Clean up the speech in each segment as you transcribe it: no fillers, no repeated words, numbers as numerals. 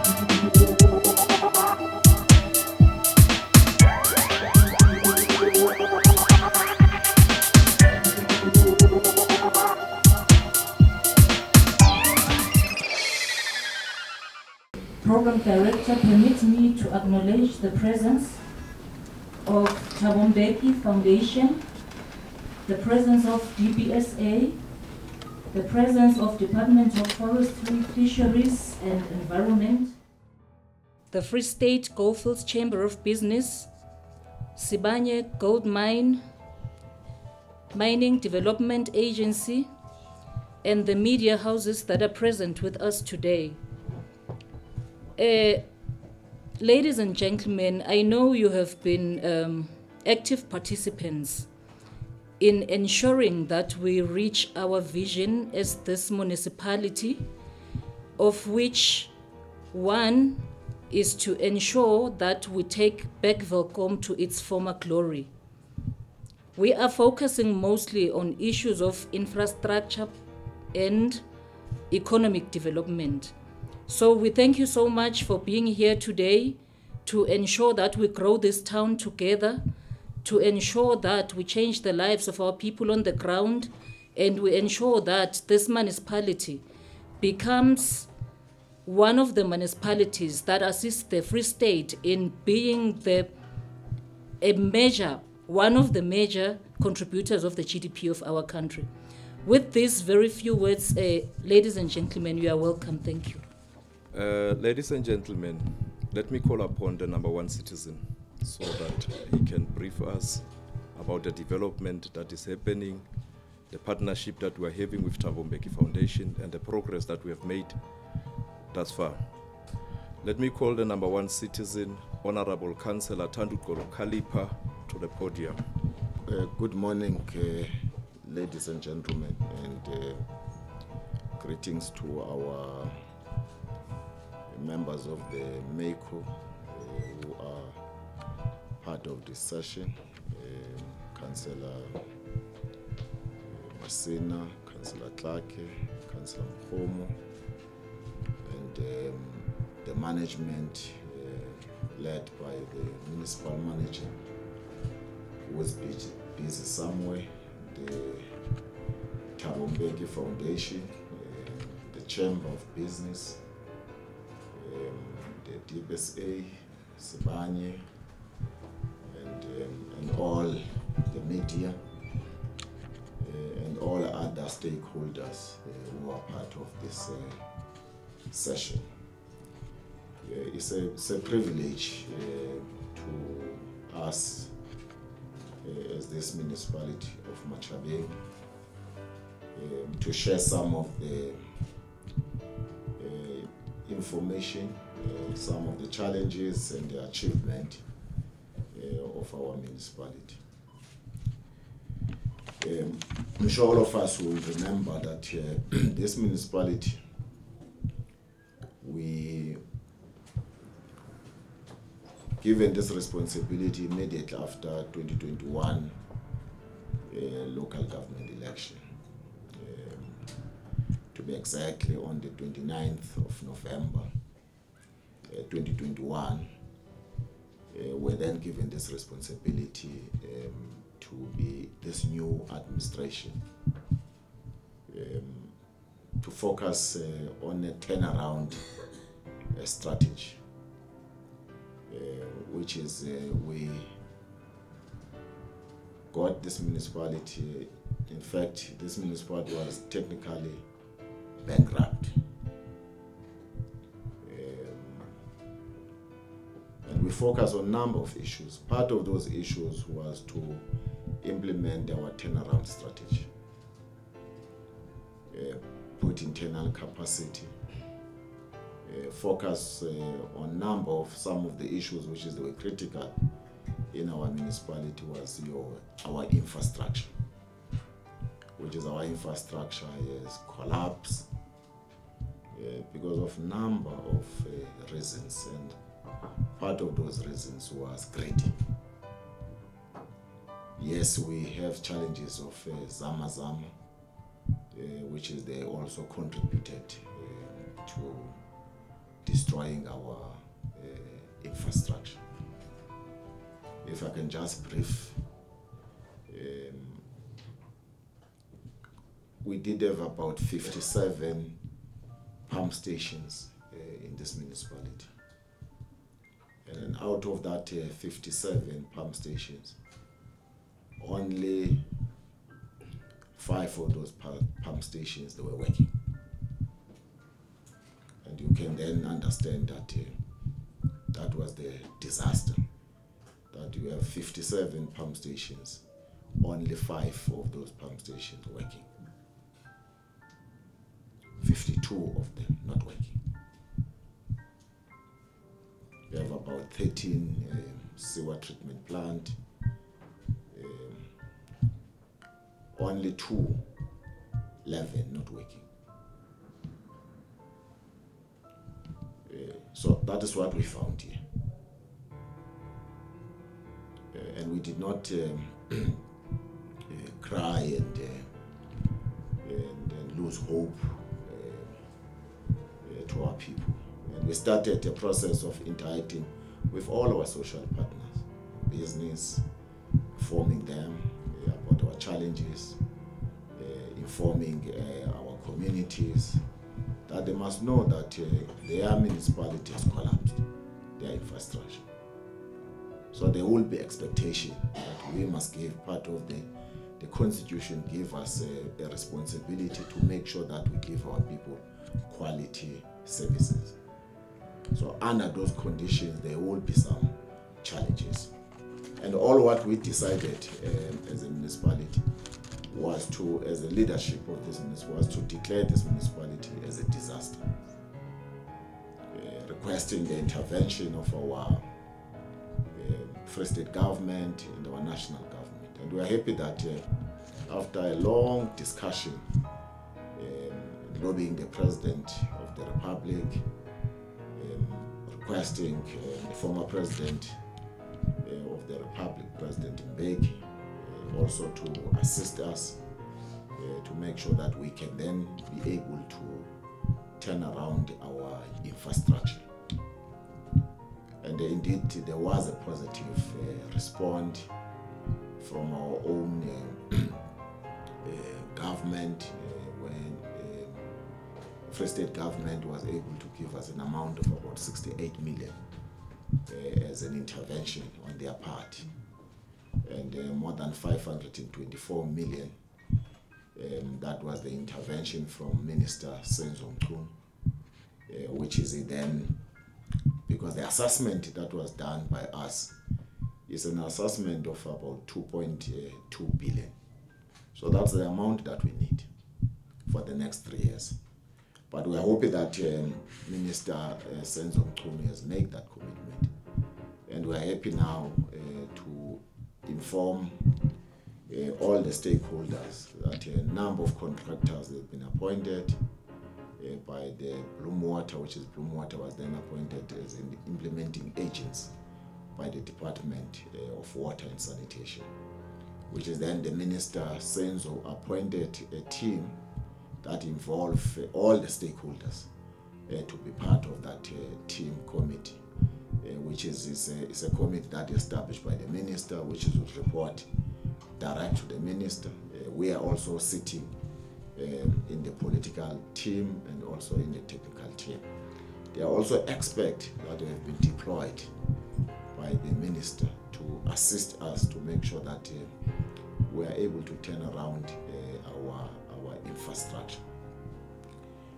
Program Director, permits me to acknowledge the presence of Matjhabeng Foundation, the presence of DBSA, the presence of Department of Forestry, Fisheries and Environment, the Free State Goldfields Chamber of Business, Sibanye Gold Mine, Mining Development Agency, and the media houses that are present with us today. Ladies and gentlemen, I know you have been active participants in ensuring that we reach our vision as this municipality, of which one is to ensure that we take back Welkom to its former glory. We are focusing mostly on issues of infrastructure and economic development. So we thank you so much for being here today to ensure that we grow this town together, to ensure that we change the lives of our people on the ground, and we ensure that this municipality becomes one of the municipalities that assists the Free State in being one of the major contributors of the GDP of our country. With these very few words, ladies and gentlemen, you are welcome. Thank you. Ladies and gentlemen, let me call upon the number one citizen so that he can brief us about the development that is happening, the partnership that we are having with Matjhabeng Foundation, and the progress that we have made thus far. Let me call the number one citizen, Honorable Councillor Thandukolo Kalipa, to the podium. Good morning, ladies and gentlemen, and greetings to our members of the MECO who are part of this session, Councillor Masina, Councillor Tlake, Councillor Mkhomo, and the management led by the municipal manager who was busy somewhere, the Matjhabeng Foundation, the Chamber of Business, the DBSA, Sibanye, and all the media, and all other stakeholders who are part of this session. It's a privilege to us as this municipality of Matjhabeng to share some of the information, some of the challenges and the achievement of our municipality. I'm sure all of us will remember that this municipality, we given this responsibility immediately after 2021 local government election. To be exactly on the 29th of November 2021, we're then given this responsibility to be this new administration, to focus on a turnaround strategy, which is we got this municipality. In fact, this municipality was technically bankrupt. And we focus on a number of issues. Part of those issues was to implement our turnaround strategy, put internal capacity, focus on number of some of the issues which were critical in our municipality was our infrastructure, which is our infrastructure has collapsed because of number of reasons, and part of those reasons was grading. Yes, we have challenges of Zama, which is they also contributed to destroying our infrastructure. If I can just brief, we did have about 57 pump stations in this municipality. And out of that 57 pump stations, only 5 of those pump stations, they were working. And you can then understand that that was the disaster, that you have 57 pump stations, only 5 of those pump stations working. 52 of them not working. We have about 13 sewer treatment plant, only 11 not working. So that is what we found here. And we did not cry and lose hope to our people. And we started a process of interacting with all our social partners, business, informing them about our challenges, informing our communities, that they must know that their municipality has collapsed, their infrastructure. So there will be expectation that we must give part of the Constitution give us a responsibility to make sure that we give our people quality services. So under those conditions, there will be some challenges. And all what we decided as a municipality was to, as a leadership of this municipality, was to declare this municipality as a disaster, requesting the intervention of our Free State government and our national government. And we are happy that after a long discussion, lobbying the President of the Republic, requesting the former President of the Republic, President Mbeki, also to assist us to make sure that we can then be able to turn around our infrastructure. And indeed, there was a positive response from our own government when Free State government was able to give us an amount of about 68 million as an intervention on their part, and more than 524 million. That was the intervention from Minister Senzo Mchunu, which is then, because the assessment that was done by us is an assessment of about 2.2 billion. So that's the amount that we need for the next 3 years. But we are hoping that Minister Senzo Mchunu has made that commitment. And we are happy now to inform all the stakeholders that a number of contractors have been appointed by the Bloom Water, which is Bloom Water was then appointed as an implementing agents by the Department of Water and Sanitation, which is then the Minister Senzo appointed a team that involve all the stakeholders to be part of that team committee, which is a committee that is established by the Minister, which would report direct to the Minister. We are also sitting in the political team and also in the technical team. There are also experts that have been deployed by the Minister to assist us to make sure that we are able to turn around our infrastructure.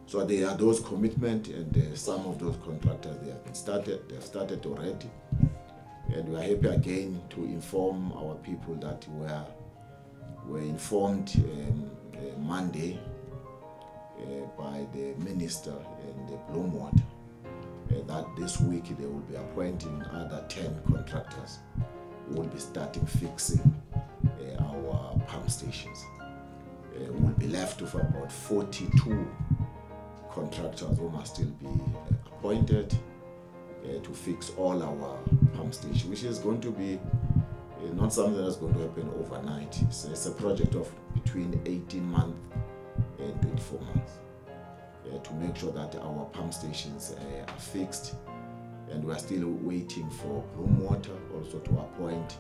So there are those commitments, and some of those contractors they have started already. And we are happy again to inform our people that were informed Monday by the Minister and the Bloom Water that this week they will be appointing other 10 contractors who will be starting fixing our pump stations. We will be left with about 42 contractors who must still be appointed to fix all our pump stations, which is going to be not something that's going to happen overnight. It's a project of between 18 months and 24 months to make sure that our pump stations are fixed, and we are still waiting for Bloom Water also to appoint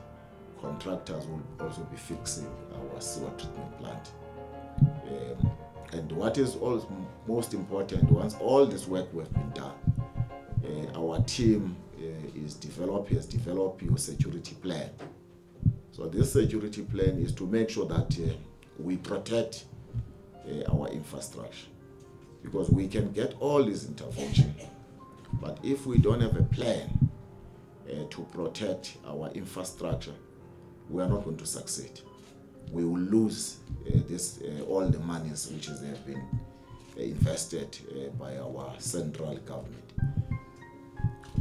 contractors who will also be fixing our sewer treatment plant. And what is most important, once all this work has been done, our team has developed your security plan. So this security plan is to make sure that we protect our infrastructure, because we can get all this intervention, but if we don't have a plan to protect our infrastructure, we are not going to succeed. We will lose all the monies which have been invested by our central government.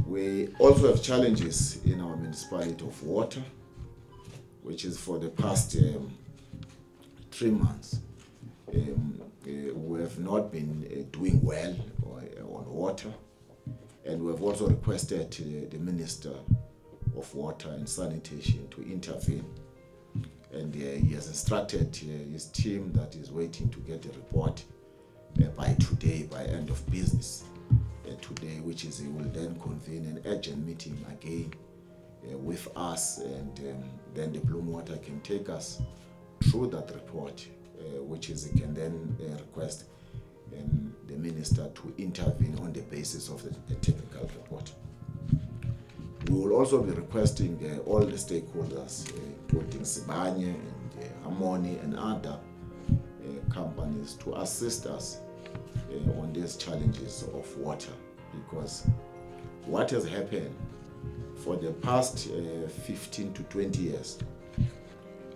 We also have challenges in our municipality of water, which is for the past 3 months. We have not been doing well on water, and we have also requested the Minister of Water and Sanitation to intervene, and he has instructed his team that is waiting to get a report by today, by end of business today, which is he will then convene an urgent meeting again with us, and then the Bloom Water can take us through that report, which is he can then request the minister to intervene on the basis of the technical report. We will also be requesting all the stakeholders, including Sibanye and Harmony and other companies, to assist us on these challenges of water, because what has happened for the past 15 to 20 years,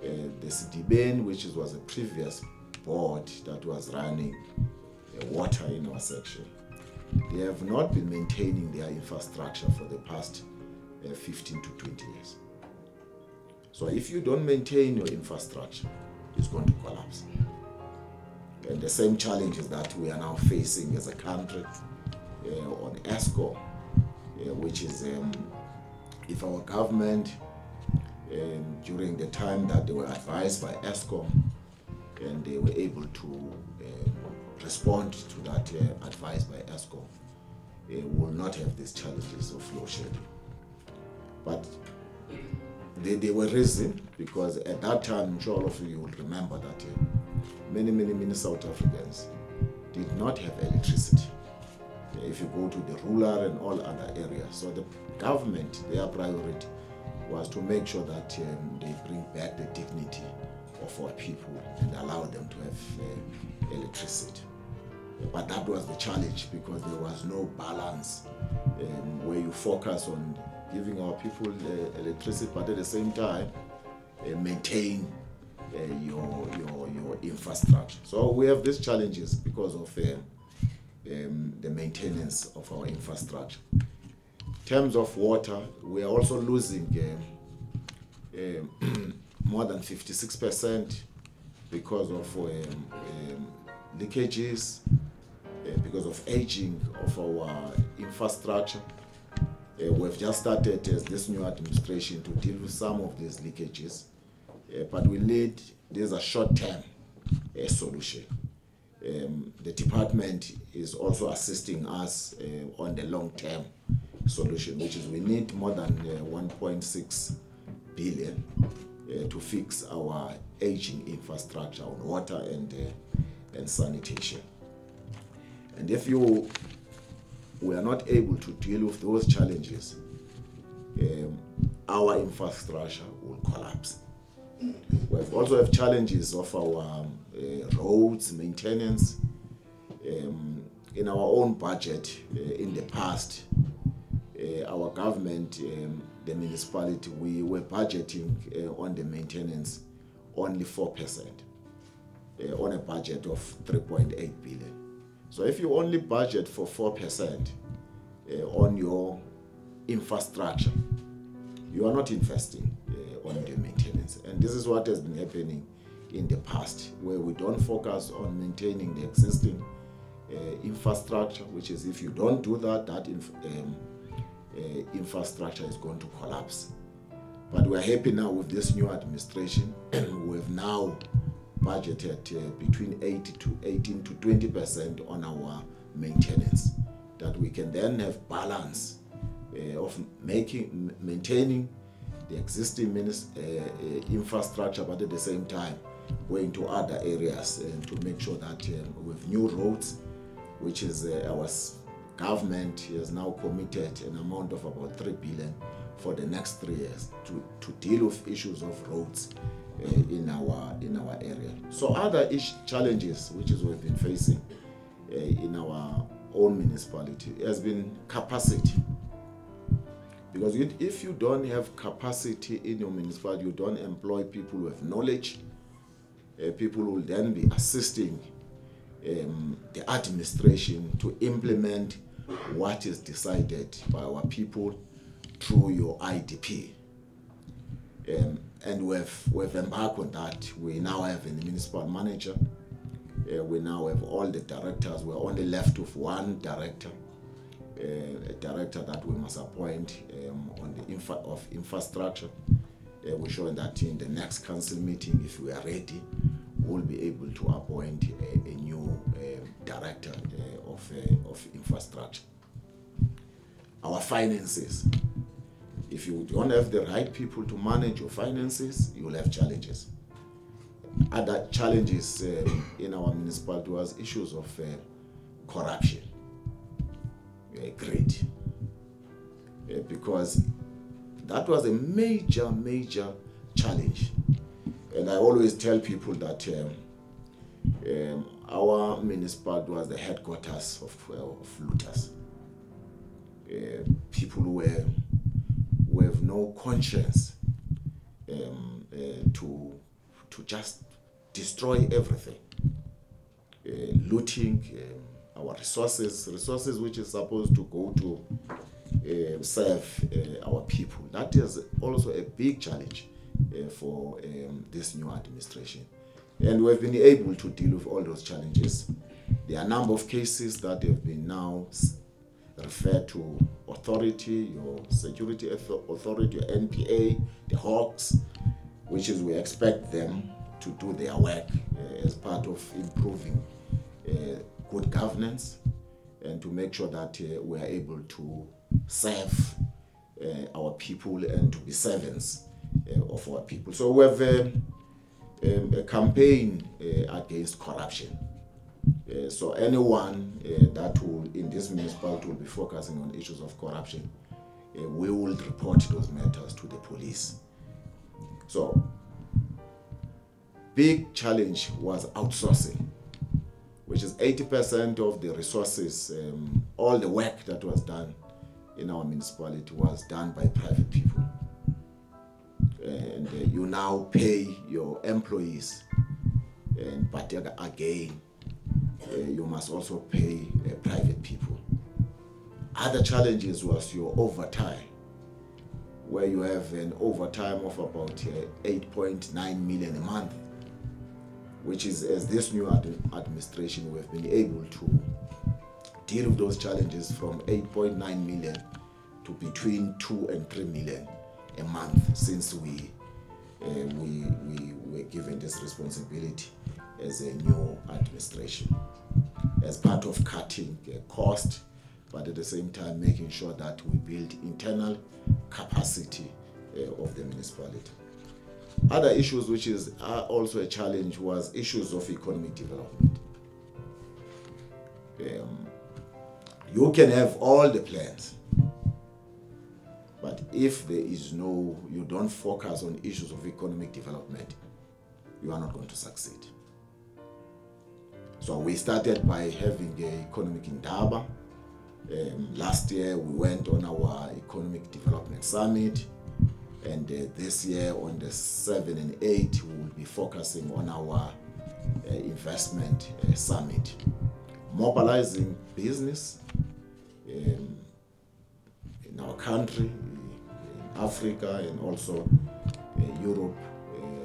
the Matjhabeng, which was a previous board that was running water in our section, they have not been maintaining their infrastructure for the past 15 to 20 years. So if you don't maintain your infrastructure, it's going to collapse. And the same challenges that we are now facing as a country on ESCO, which is if our government, during the time that they were advised by ESCO, and they were able to respond to that advice by ESCO, will not have these challenges of load shedding. But they were risen, because at that time, I'm sure all of you will remember that many South Africans did not have electricity. If you go to the rural and all other areas. So the government, their priority was to make sure that they bring back the dignity of our people and allow them to have electricity. But that was the challenge, because there was no balance where you focus on giving our people electricity, but at the same time maintain your infrastructure. So we have these challenges because of the maintenance of our infrastructure. In terms of water, we are also losing more than 56% because of leakages, because of aging of our infrastructure. We've just started as this new administration to deal with some of these leakages, but we need, there's a short-term solution. The department is also assisting us on the long-term solution, which is we need more than 1.6 billion to fix our aging infrastructure on water and sanitation. And if we are not able to deal with those challenges, our infrastructure will collapse. We also have challenges of our roads maintenance. In our own budget in the past, our government, the municipality, we were budgeting on the maintenance only 4% on a budget of 3.8 billion. So if you only budget for 4% on your infrastructure, you are not investing on the maintenance. And this is what has been happening in the past, where we don't focus on maintaining the existing infrastructure, which is, if you don't do that, infrastructure is going to collapse. But we're happy now with this new administration. We have now budgeted between 18 to 20% on our maintenance, that we can then have balance of maintaining the existing infrastructure, but at the same time going to other areas and to make sure that with new roads, which is our government has now committed an amount of about 3 billion for the next 3 years to deal with issues of roads in our area. So other challenges which is we've been facing in our own municipality has been capacity. Because if you don't have capacity in your municipality, you don't employ people with knowledge, people will then be assisting the administration to implement what is decided by our people through your IDP. And we've embarked on that. We now have a municipal manager. We now have all the directors. We're only left with one director, a director that we must appoint on the infrastructure. We're showing that in the next council meeting, if we are ready, we'll be able to appoint a new director of infrastructure. Our finances. If you don't have the right people to manage your finances, you'll have challenges. Other challenges in our municipality was issues of corruption, greed, because that was a major challenge. And I always tell people that our municipality was the headquarters of looters, people who have no conscience to just destroy everything, looting our resources which is supposed to go to serve our people. That is also a big challenge for this new administration. And we've been able to deal with all those challenges. There are a number of cases that have been now referred to authority, your security authority, your NPA, the Hawks, which is we expect them to do their work as part of improving good governance and to make sure that we are able to serve our people and to be servants of our people. So we have a campaign against corruption. So anyone that will in this municipality will be focusing on issues of corruption, we will report those matters to the police. So big challenge was outsourcing, which is 80% of the resources, all the work that was done in our municipality was done by private people. And you now pay your employees, but again, you must also pay private people. Other challenges was your overtime, where you have an overtime of about 8.9 million a month, which is, as this new administration, we have been able to deal with those challenges from 8.9 million to between 2 and 3 million a month since we were given this responsibility as a new administration, as part of cutting cost, but at the same time making sure that we build internal capacity of the municipality. Other issues which is also a challenge was issues of economic development. You can have all the plans, but if there is you don't focus on issues of economic development, you are not going to succeed. So we started by having an economic indaba. Last year we went on our economic development summit, and this year on the 7 and 8 we will be focusing on our investment summit, mobilizing business in our country, in Africa, and also Europe,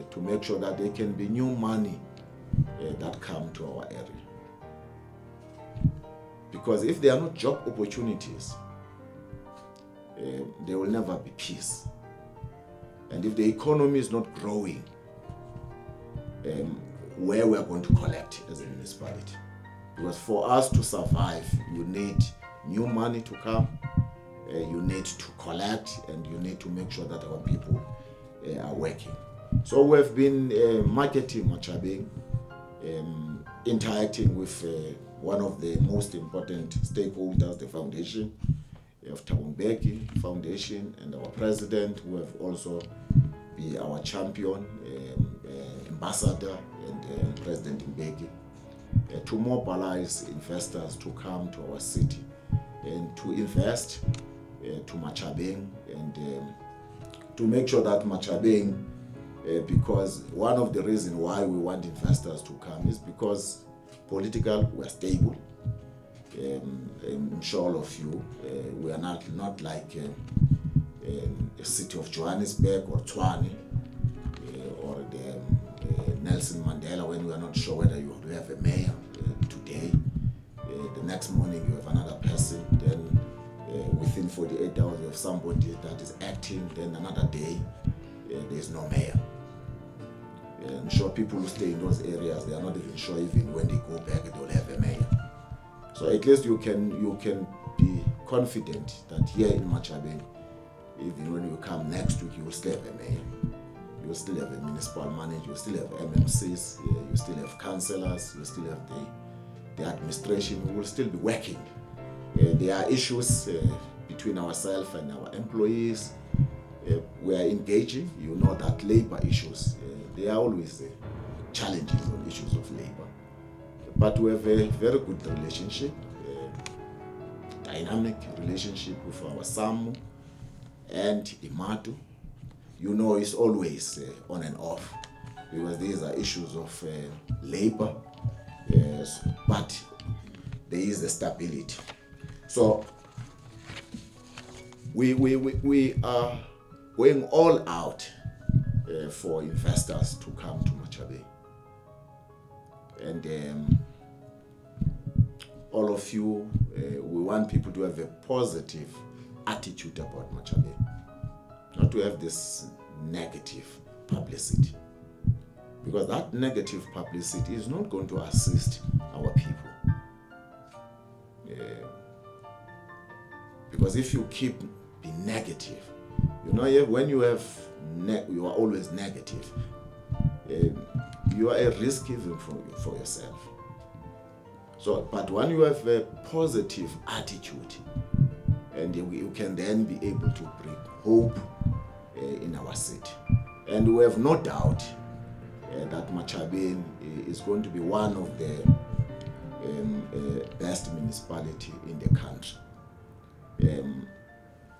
to make sure that there can be new money that come to our area. Because if there are not job opportunities, there will never be peace. And if the economy is not growing, where we are going to collect as a municipality? Because for us to survive, you need new money to come, you need to collect, and you need to make sure that our people are working. So we've been marketing Matjhabeng, interacting with one of the most important stakeholders, the foundation of Thabo Mbeki Foundation, and our president, who have also been our champion, ambassador, and President Mbeki, to mobilize investors to come to our city and to invest to Matjhabeng, and to make sure that Matjhabeng, because one of the reasons why we want investors to come is because political, we're stable. I'm sure all of you, we are not like a city of Johannesburg or Tshwane or the Nelson Mandela, when we are not sure whether you have a mayor today. The next morning you have another person, then within 48 hours you have somebody that is acting, then another day there is no mayor. I'm sure people who stay in those areas, they are not even sure even when they go back they will have a mayor. So at least you can be confident that here in Matjhabeng, even when you come next week, you will still have a mayor. You will still have a municipal manager, you will still have MMCs, you still have councillors, you still have the administration, we will still be working. There are issues between ourselves and our employees. We are engaging. You know that labor issues, they are always challenges on issues of labor. But we have a very good relationship, dynamic relationship with our SAMU and Imatu. You know, it's always on and off, because these are issues of labor, but there is the stability. So we are going all out for investors to come to Matjhabeng. And all of you, we want people to have a positive attitude about Matjhabeng, not to have this negative publicity, because that negative publicity is not going to assist our people. Because if you keep being negative, you know, when you have you are always negative, you are a risk even for yourself. So, but when you have a positive attitude, and you can then be able to bring hope in our city. And we have no doubt that Matjhabeng is going to be one of the best municipality in the country.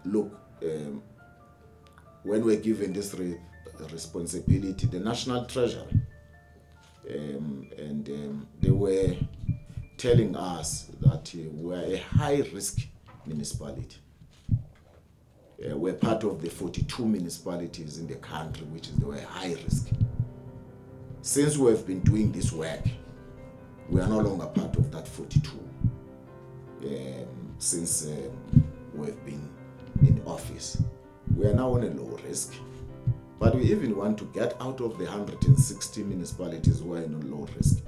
Look, when we're given this responsibility, the National Treasury, they were telling us that we're a high-risk municipality. We're part of the 42 municipalities in the country which is the high risk. Since we have been doing this work, we are no longer part of that 42. Since we've been in office, we are now on a low risk. But we even want to get out of the 160 municipalities who are in a low risk.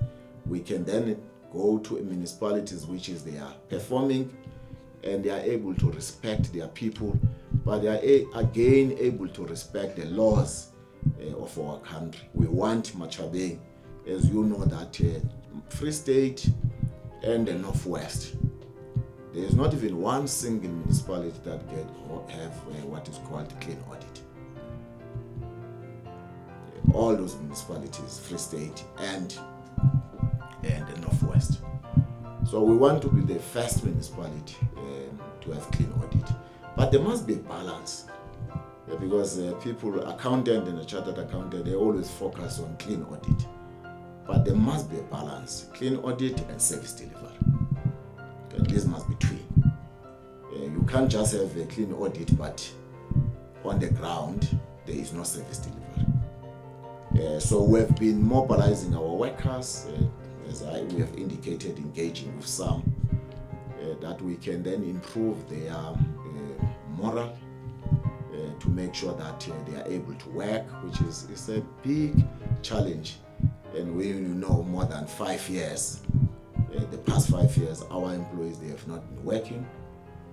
We can then go to municipalities which is they are performing and they are able to respect their people, but they are again able to respect the laws of our country. We want Matjhabeng, as you know, that Free State and the Northwest, there is not even one single municipality that have what is called clean audit. All those municipalities, Free State and the Northwest. So we want to be the first municipality to have clean audit. But there must be a balance, because people, accountant and a chartered accountant, they always focus on clean audit. But there must be a balance, clean audit and service delivery. And this must be twin. You can't just have a clean audit, but on the ground, there is no service delivery. So we have been mobilizing our workers, as we have indicated, engaging with some, that we can then improve their moral to make sure that they are able to work, which is a big challenge. And we know more than 5 years The past 5 years, our employees, they have not been working.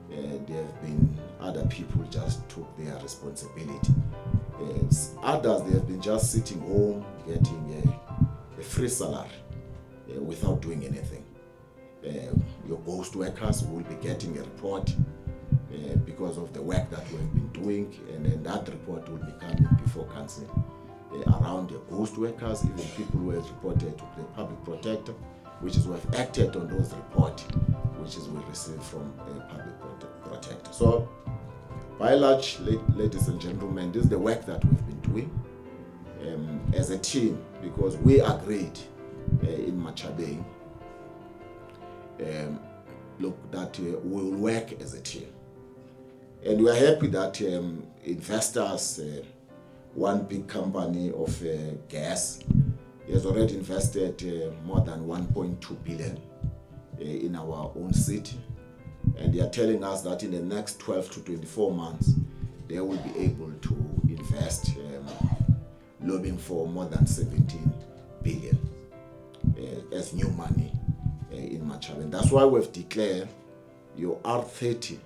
There have been other people just took their responsibility. Others, they have been just sitting home, getting a free salary without doing anything. Your ghost workers will be getting a report because of the work that we have been doing, and then that report will be coming before council. Around the ghost workers, even people who have reported to the public protector, which is we have acted on those reports, which is we received from a public protector. So, by and large, ladies and gentlemen, this is the work that we've been doing as a team, because we agreed in Matjhabeng, look, that we will work as a team. And we are happy that investors, one big company of gas, has already invested more than 1.2 billion in our own city. And they are telling us that in the next 12 to 24 months, they will be able to invest, lobbying for more than 17 billion as new money in Matjhabeng. That's why we've declared your R30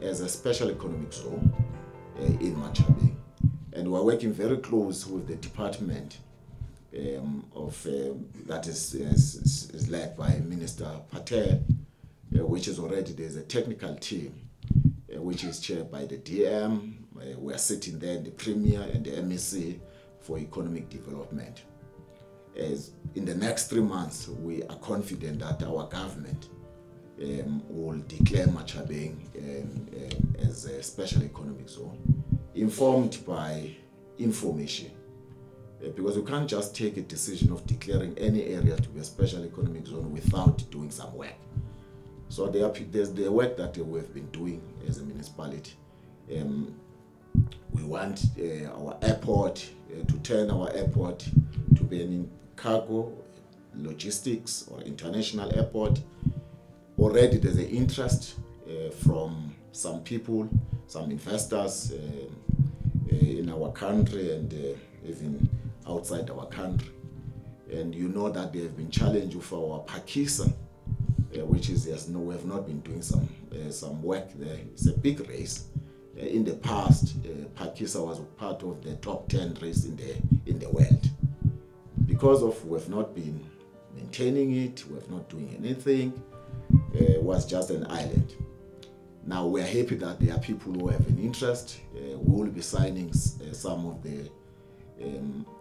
as a special economic zone in Matjhabeng. And we're working very close with the department that is led by Minister Patel, which is already, there's a technical team which is chaired by the DM. We are sitting there in the Premier and the MEC for economic development. As in the next 3 months, we are confident that our government will declare Matjhabeng as a special economic zone, informed by information. Because you can't just take a decision of declaring any area to be a special economic zone without doing some work. So there's the work that we have been doing as a municipality. We want our airport, to turn our airport to be an cargo, logistics or international airport. Already there's an interest from some people, some investors in our country and even outside our country. And you know that they have been challenged with our Pakistan, which is, yes, no, we have not been doing some work there. It's a big race. In the past, Pakistan was part of the top 10 race in the world. Because of we have not been maintaining it, we have not doing anything, it was just an island. Now we are happy that there are people who have an interest. We will be signing some of the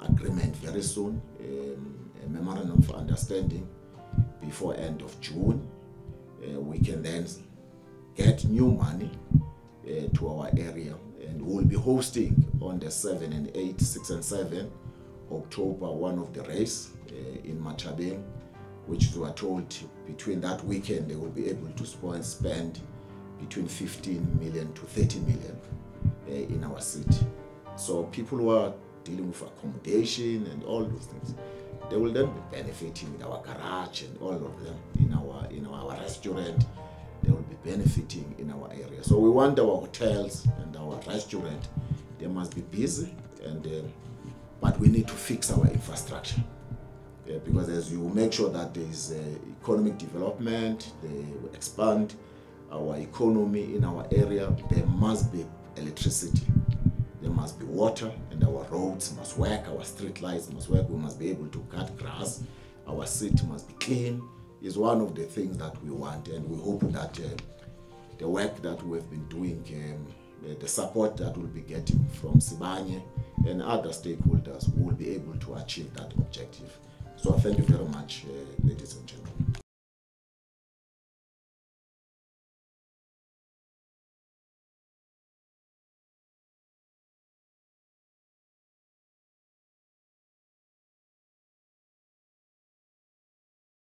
agreement very soon, a memorandum of understanding before end of June. We can then get new money to our area, and we will be hosting on the 7 and 8, 6 and 7 October one of the race in Matjhabeng, which we are told between that weekend they will be able to spend between 15 million to 30 million in our city. So people who are dealing with accommodation and all those things, they will then be benefiting in our garage and all of them, in our restaurant. They will be benefiting in our area. So we want our hotels and our restaurant, they must be busy, and but we need to fix our infrastructure. Because as you make sure that there is economic development, they expand our economy in our area, there must be electricity, there must be water, and our roads must work, our street lights must work, we must be able to cut grass, our city must be clean, is one of the things that we want. And we hope that the work that we have been doing, the support that we'll be getting from Sibanye and other stakeholders, will be able to achieve that objective. So thank you very much, ladies and gentlemen.